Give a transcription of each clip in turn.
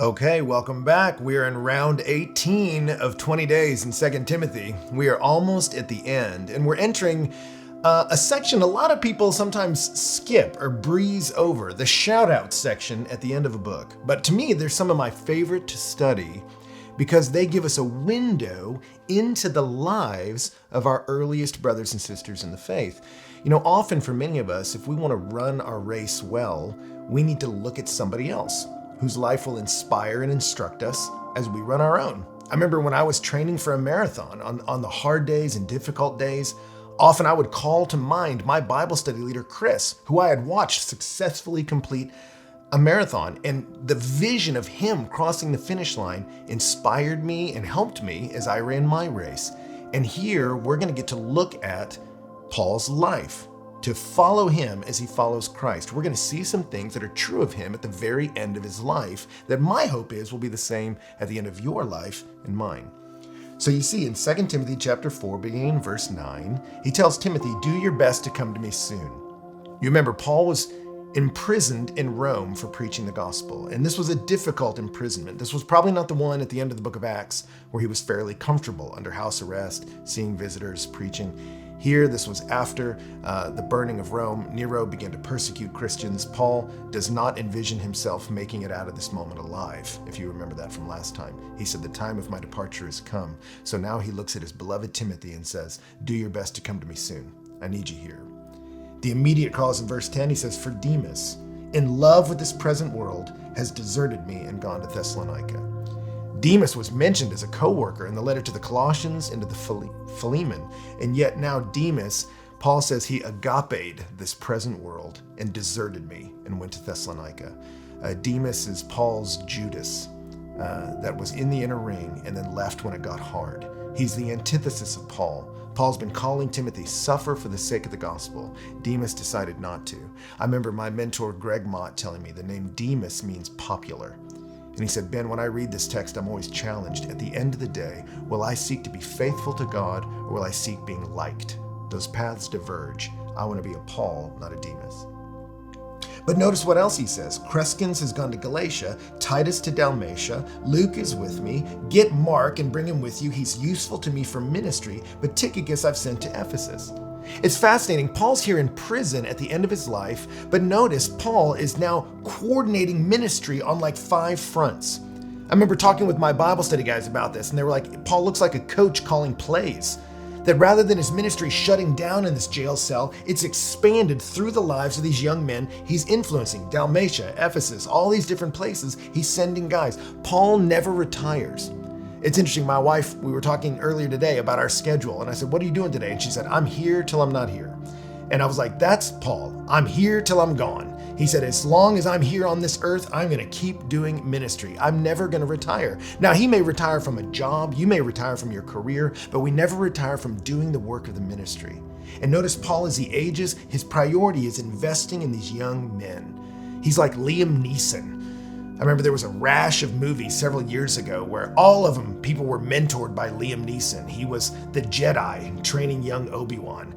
Okay, welcome back. We are in round 18 of 20 days in 2 Timothy. We are almost at the end, and we're entering a section a lot of people sometimes skip or breeze over, the shout-out section at the end of a book. But to me, they're some of my favorite to study because they give us a window into the lives of our earliest brothers and sisters in the faith. You know, often for many of us, if we want to run our race well, we need to look at somebody else whose life will inspire and instruct us as we run our own. I remember when I was training for a marathon, on the hard days and difficult days, often I would call to mind my Bible study leader, Chris, who I had watched successfully complete a marathon. And the vision of him crossing the finish line inspired me and helped me as I ran my race. And here we're going to get to look at Paul's life, to follow him as he follows Christ. We're going to see some things that are true of him at the very end of his life that my hope is will be the same at the end of your life and mine. So you see in 2 Timothy chapter 4, beginning in verse 9, he tells Timothy, do your best to come to me soon. You remember Paul was imprisoned in Rome for preaching the gospel, and this was a difficult imprisonment. This was probably not the one at the end of the book of Acts where he was fairly comfortable under house arrest, seeing visitors, preaching. Here, this was after the burning of Rome. Nero began to persecute Christians. Paul does not envision himself making it out of this moment alive, if you remember that from last time. He said, the time of my departure has come. So now he looks at his beloved Timothy and says, do your best to come to me soon. I need you here. The immediate cause in verse 10, he says, for Demas, in love with this present world, has deserted me and gone to Thessalonica. Demas was mentioned as a co-worker in the letter to the Colossians and to the Philemon, and yet now Demas, Paul says he agaped this present world and deserted me and went to Thessalonica. Demas is Paul's Judas that was in the inner ring and then left when it got hard. He's the antithesis of Paul. Paul's been calling Timothy, suffer for the sake of the gospel. Demas decided not to. I remember my mentor Greg Mott telling me the name Demas means popular. And he said, Ben, when I read this text, I'm always challenged. At the end of the day, will I seek to be faithful to God or will I seek being liked? Those paths diverge. I want to be a Paul, not a Demas. But notice what else he says. Crescens has gone to Galatia, Titus to Dalmatia, Luke is with me. Get Mark and bring him with you. He's useful to me for ministry, but Tychicus I've sent to Ephesus. It's fascinating. Paul's here in prison at the end of his life, but notice Paul is now coordinating ministry on like 5 fronts. I remember talking with my Bible study guys about this, and they were like, Paul looks like a coach calling plays. That rather than his ministry shutting down in this jail cell, it's expanded through the lives of these young men he's influencing. Dalmatia, Ephesus, all these different places, he's sending guys. Paul never retires. It's interesting, my wife, we were talking earlier today about our schedule, and I said, what are you doing today? And she said, I'm here till I'm not here. And I was like, that's Paul. I'm here till I'm gone. He said, as long as I'm here on this earth, I'm going to keep doing ministry. I'm never going to retire. Now, he may retire from a job, you may retire from your career, but we never retire from doing the work of the ministry. And notice Paul, as he ages, his priority is investing in these young men. He's like Liam Neeson. I remember there was a rash of movies several years ago where all of them, people were mentored by Liam Neeson. He was the Jedi training young Obi-Wan.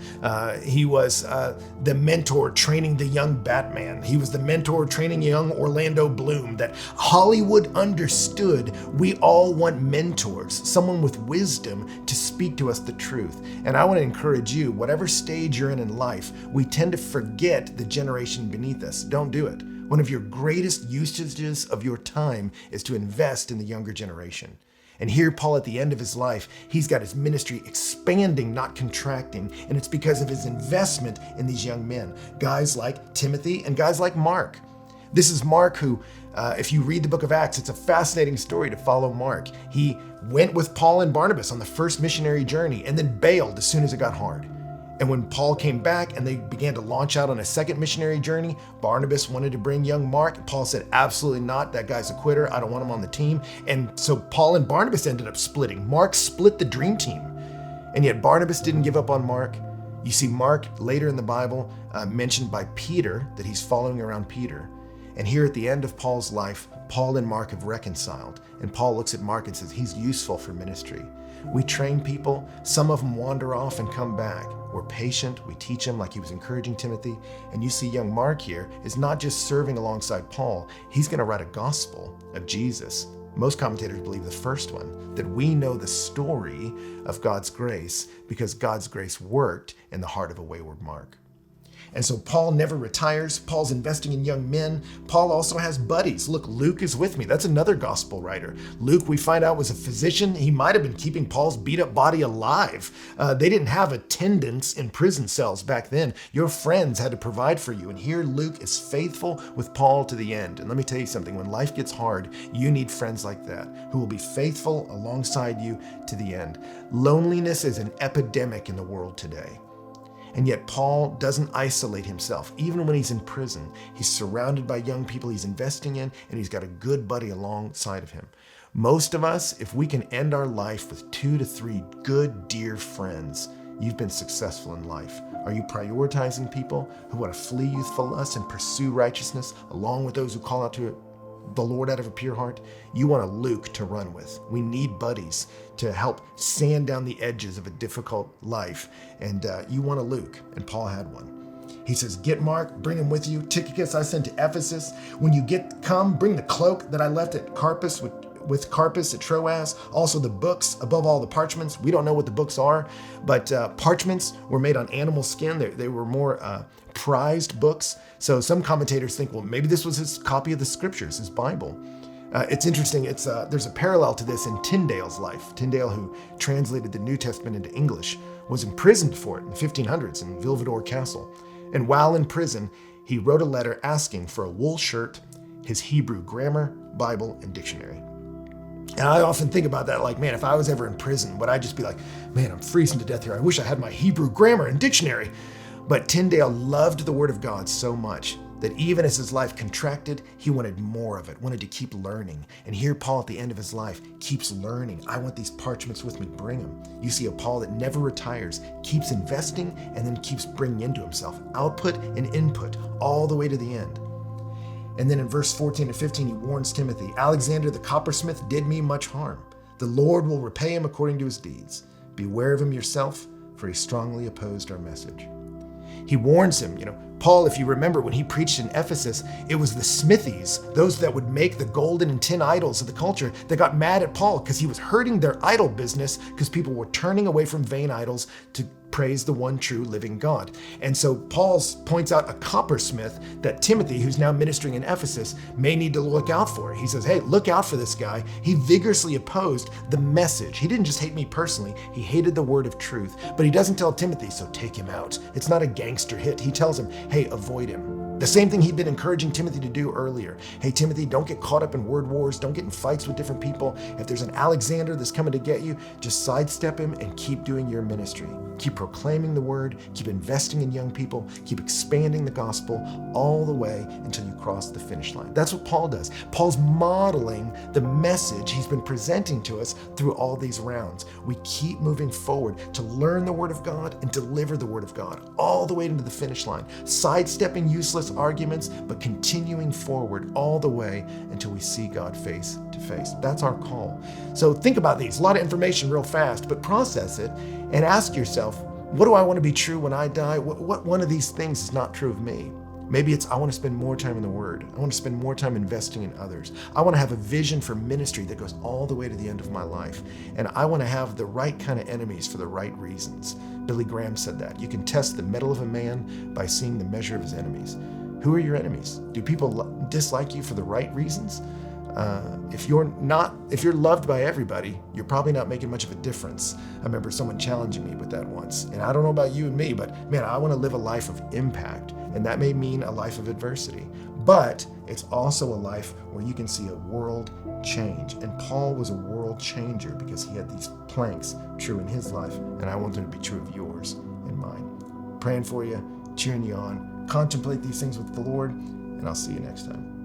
He was the mentor training the young Batman. He was the mentor training young Orlando Bloom. That Hollywood understood we all want mentors, someone with wisdom to speak to us the truth. And I want to encourage you, whatever stage you're in life, we tend to forget the generation beneath us. Don't do it. One of your greatest usages of your time is to invest in the younger generation. And here, Paul, at the end of his life, he's got his ministry expanding, not contracting. And it's because of his investment in these young men, guys like Timothy and guys like Mark. This is Mark who, if you read the book of Acts, it's a fascinating story to follow Mark. He went with Paul and Barnabas on the first missionary journey and then bailed as soon as it got hard. And when Paul came back and they began to launch out on a second missionary journey, Barnabas wanted to bring young Mark. Paul said, absolutely not. That guy's a quitter. I don't want him on the team. And so Paul and Barnabas ended up splitting. Mark split the dream team. And yet Barnabas didn't give up on Mark. You see Mark later in the Bible mentioned by Peter, that he's following around Peter. And here at the end of Paul's life, Paul and Mark have reconciled. And Paul looks at Mark and says, he's useful for ministry. We train people. Some of them wander off and come back. We're patient. We teach them like he was encouraging Timothy. And you see young Mark here is not just serving alongside Paul. He's going to write a gospel of Jesus. Most commentators believe the first one, that we know the story of God's grace because God's grace worked in the heart of a wayward Mark. And so Paul never retires. Paul's investing in young men. Paul also has buddies. Look, Luke is with me. That's another gospel writer. Luke, we find out, was a physician. He might have been keeping Paul's beat up body alive. They didn't have attendants in prison cells back then. Your friends had to provide for you. And here Luke is faithful with Paul to the end. And let me tell you something, when life gets hard, you need friends like that who will be faithful alongside you to the end. Loneliness is an epidemic in the world today. And yet Paul doesn't isolate himself. Even when he's in prison, he's surrounded by young people he's investing in, and he's got a good buddy alongside of him. Most of us, if we can end our life with 2 to 3 good, dear friends, you've been successful in life. Are you prioritizing people who want to flee youthful lust and pursue righteousness, along with those who call out to the Lord out of a pure heart? You want a Luke to run with. We need buddies to help sand down the edges of a difficult life. And you want a Luke, and Paul had one. He says, get Mark, bring him with you. Tychicus I sent to Ephesus. When you come, bring the cloak that I left at Carpus with Carpus at Troas. Also the books, above all the parchments. We don't know what the books are, but parchments were made on animal skin. They were more prized books. So some commentators think, well, maybe this was his copy of the scriptures, his Bible. It's interesting. There's a parallel to this in Tyndale's life. Tyndale, who translated the New Testament into English, was imprisoned for it in the 1500s in Belvedere Castle. And while in prison, he wrote a letter asking for a wool shirt, his Hebrew grammar, Bible, and dictionary. And I often think about that, like, man, if I was ever in prison, would I just be like, man, I'm freezing to death here. I wish I had my Hebrew grammar and dictionary. But Tyndale loved the Word of God so much that even as his life contracted, he wanted more of it, wanted to keep learning. And here Paul at the end of his life keeps learning. I want these parchments with me, bring them. You see a Paul that never retires, keeps investing, and then keeps bringing into himself output and input all the way to the end. And then in verse 14 and 15, he warns Timothy, Alexander the coppersmith did me much harm. The Lord will repay him according to his deeds. Beware of him yourself, for he strongly opposed our message. He warns him, Paul, if you remember when he preached in Ephesus, it was the smithies, those that would make the golden and tin idols of the culture, that got mad at Paul because he was hurting their idol business because people were turning away from vain idols to praise the one true living God. And so Paul points out a coppersmith that Timothy, who's now ministering in Ephesus, may need to look out for. He says, hey, look out for this guy. He vigorously opposed the message. He didn't just hate me personally, he hated the word of truth. But he doesn't tell Timothy, so take him out. It's not a gangster hit. He tells him, hey, avoid him. The same thing he'd been encouraging Timothy to do earlier. Hey, Timothy, don't get caught up in word wars. Don't get in fights with different people. If there's an Alexander that's coming to get you, just sidestep him and keep doing your ministry. Keep proclaiming the word, keep investing in young people, keep expanding the gospel all the way until you cross the finish line. That's what Paul does. Paul's modeling the message he's been presenting to us through all these rounds. We keep moving forward to learn the word of God and deliver the word of God all the way into the finish line, sidestepping useless arguments, but continuing forward all the way until we see God face to face. That's our call. So think about these. A lot of information real fast, but process it and ask yourself, what do I want to be true when I die? What one of these things is not true of me? Maybe it's I want to spend more time in the Word. I want to spend more time investing in others. I want to have a vision for ministry that goes all the way to the end of my life. And I want to have the right kind of enemies for the right reasons. Billy Graham said that. You can test the mettle of a man by seeing the measure of his enemies. Who are your enemies? Do people dislike you for the right reasons? If you're loved by everybody, you're probably not making much of a difference. I remember someone challenging me with that once. And I don't know about you and me, but man, I want to live a life of impact. And that may mean a life of adversity. But it's also a life where you can see a world change. And Paul was a world changer because he had these planks true in his life. And I want them to be true of yours and mine. Praying for you, cheering you on. Contemplate these things with the Lord, and I'll see you next time.